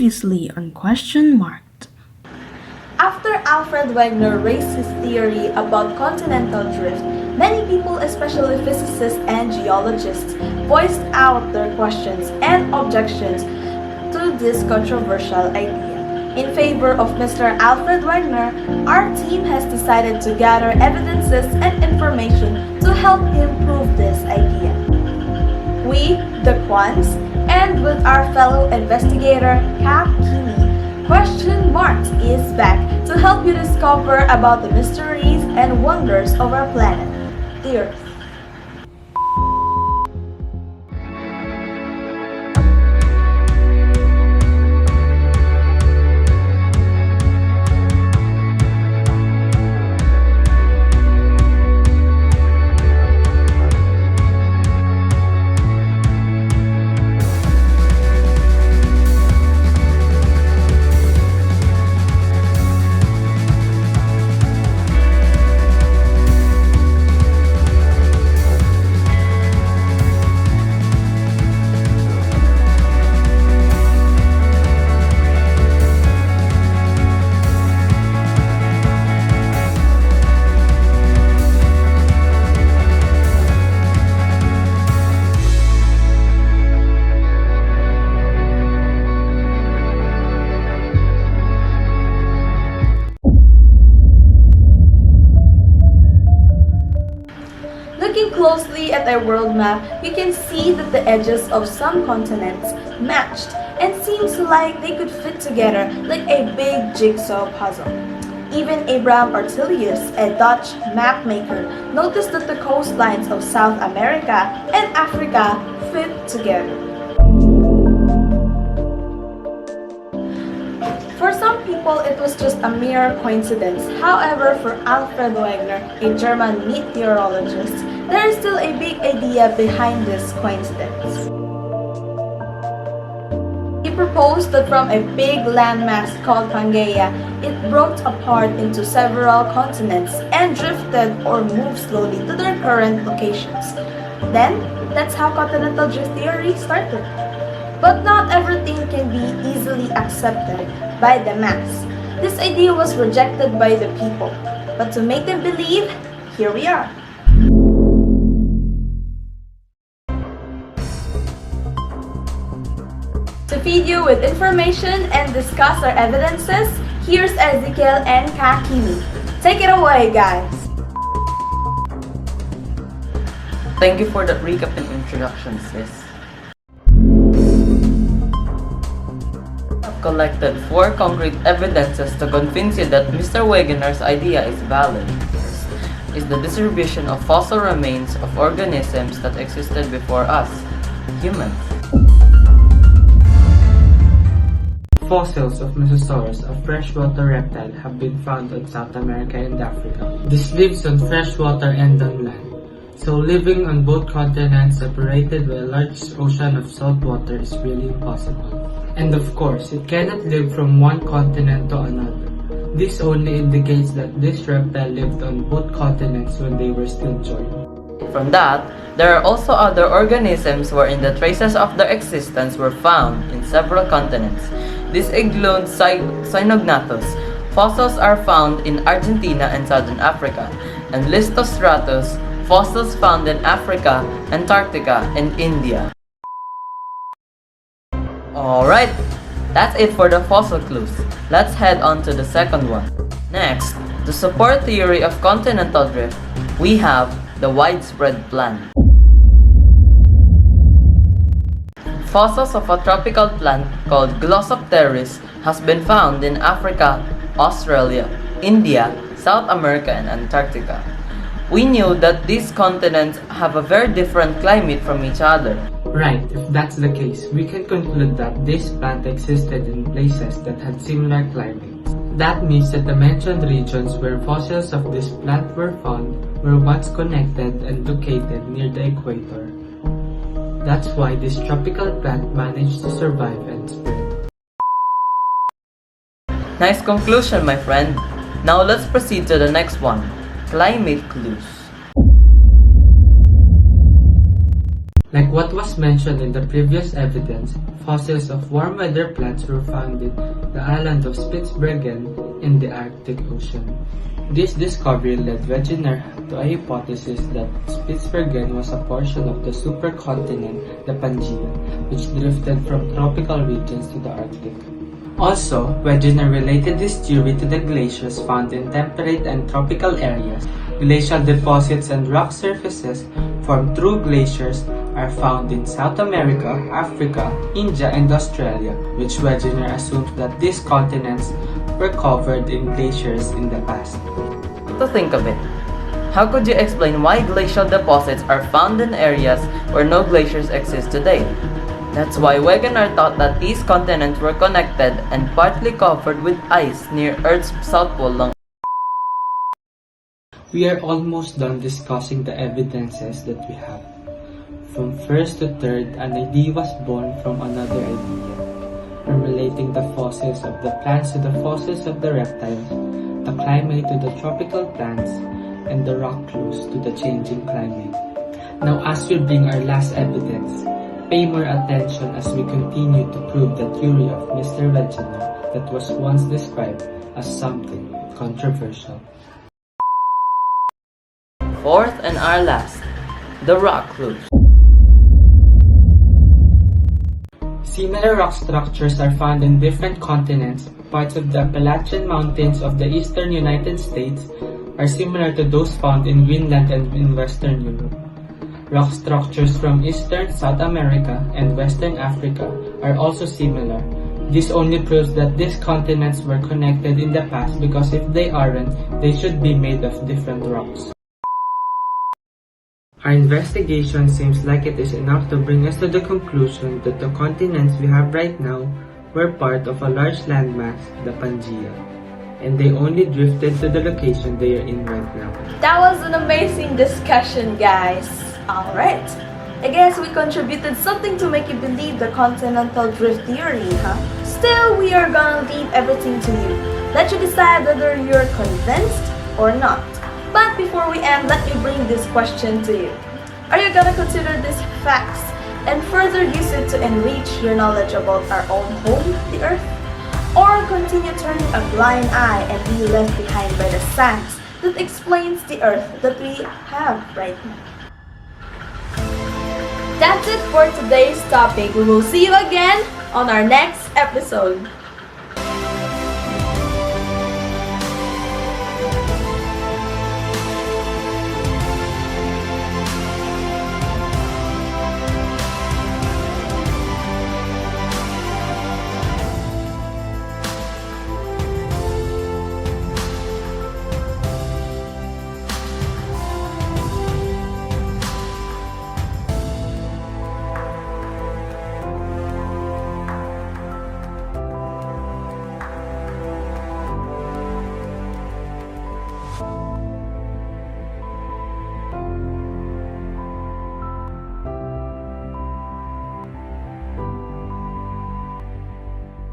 Previously on Question Marked. After Alfred Wegener raised his theory about continental drift, many people, especially physicists and geologists, voiced out their questions and objections to this controversial idea. In favor of Mr. Alfred Wegener, our team has decided to gather evidences and information to help him prove this idea. We, the Quants, and with our fellow investigator, Kat Kini, Question Marked is back to help you discover about the mysteries and wonders of our planet, the Earth. Looking closely at our world map, you can see that the edges of some continents matched and seems like they could fit together like a big jigsaw puzzle. Even Abraham Ortelius, a Dutch mapmaker, noticed that the coastlines of South America and Africa fit together. For some people, it was just a mere coincidence. However, for Alfred Wegener, a German meteorologist, there is still a big idea behind this coincidence. He proposed that from a big landmass called Pangaea, it broke apart into several continents and drifted or moved slowly to their current locations. Then, that's how continental drift theory started. But not everything can be easily accepted by the mass. This idea was rejected by the people. But to make them believe, here we are. To feed you with information and discuss our evidences, here's Ezekiel and Kakimi. Take it away, guys! Thank you for that recap and introduction, sis. I've collected 4 concrete evidences to convince you that Mr. Wegener's idea is valid. First is the distribution of fossil remains of organisms that existed before us, humans. Fossils of Mosasaurus, a freshwater reptile, have been found in South America and Africa. This lives on freshwater and on land, so living on both continents separated by a large ocean of salt water is really impossible. And of course, it cannot live from one continent to another. This only indicates that this reptile lived on both continents when they were still joined. From that, there are also other organisms wherein the traces of their existence were found in several continents. This includes Cynognathus. Fossils are found in Argentina and Southern Africa, and Listostratus, fossils found in Africa, Antarctica, and India. Alright, that's it for the fossil clues. Let's head on to the second one. Next, to support theory of continental drift, we have the widespread plant. Fossils of a tropical plant called Glossopteris has been found in Africa, Australia, India, South America, and Antarctica. We knew that these continents have a very different climate from each other. Right, if that's the case, we can conclude that this plant existed in places that had similar climates. That means that the mentioned regions where fossils of this plant were found were once connected and located near the equator. That's why this tropical plant managed to survive and spread. Nice conclusion, my friend. Now let's proceed to the next one, climate clues. Like what was mentioned in the previous evidence, fossils of warm weather plants were found in the island of Spitsbergen in the Arctic Ocean. This discovery led Wegener to a hypothesis that Spitsbergen was a portion of the supercontinent, the Pangaea, which drifted from tropical regions to the Arctic. Also, Wegener related this theory to the glaciers found in temperate and tropical areas. Glacial deposits and rock surfaces formed through glaciers are found in South America, Africa, India, and Australia, which Wegener assumed that these continents were covered in glaciers in the past. To think of it, how could you explain why glacial deposits are found in areas where no glaciers exist today? That's why Wegener thought that these continents were connected and partly covered with ice near Earth's south pole long. We are almost done discussing the evidences that we have. From first to third, an idea was born from another idea. From relating the fossils of the plants to the fossils of the reptiles, the climate to the tropical plants, and the rock clues to the changing climate. Now as we bring our last evidence, pay more attention as we continue to prove the theory of Mr. Wegener that was once described as something controversial. Fourth and our last, the rock clues. Similar rock structures are found in different continents. Parts of the Appalachian Mountains of the eastern United States are similar to those found in Greenland and in Western Europe. Rock structures from eastern South America and Western Africa are also similar. This only proves that these continents were connected in the past, because if they aren't, they should be made of different rocks. Our investigation seems like it is enough to bring us to the conclusion that the continents we have right now were part of a large landmass, the Pangaea, and they only drifted to the location they are in right now. That was an amazing discussion, guys. Alright, I guess we contributed something to make you believe the continental drift theory, huh? Still, we are gonna leave everything to you. Let you decide whether you're convinced or not. But before we end, let me bring this question to you. Are you gonna consider these facts and further use it to enrich your knowledge about our own home, the Earth? Or continue turning a blind eye and be left behind by the science that explains the Earth that we have right now? That's it for today's topic. We will see you again on our next episode.